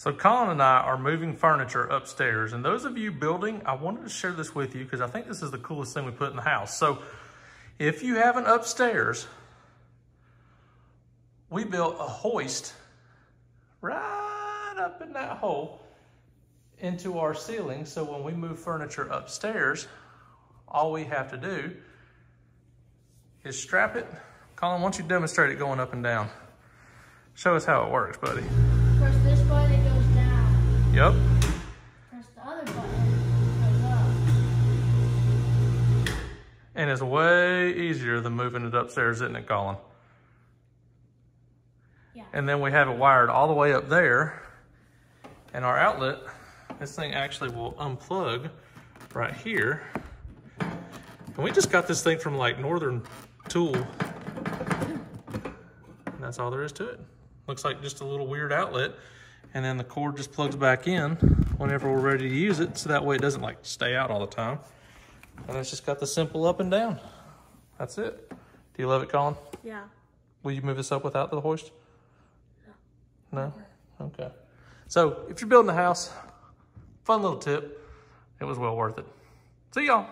So Colin and I are moving furniture upstairs, and those of you building, I wanted to share this with you because I think this is the coolest thing we put in the house. So if you have an upstairs, we built a hoist right up in that hole into our ceiling. So when we move furniture upstairs, all we have to do is strap it. Colin, why don't you demonstrate it going up and down? Show us how it works, buddy. Press this button, it goes down. Yep. Press the other button, it goes up. And it's way easier than moving it upstairs, isn't it, Colin? Yeah. And then we have it wired all the way up there. And our outlet, this thing actually will unplug right here. And we just got this thing from like Northern Tool. And that's all there is to it. Looks like just a little weird outlet. And then the cord just plugs back in whenever we're ready to use it. So that way it doesn't like stay out all the time. And it's just got the simple up and down. That's it. Do you love it, Colin? Yeah. Will you move this up without the hoist? No? Okay. So if you're building a house, fun little tip. It was well worth it. See y'all.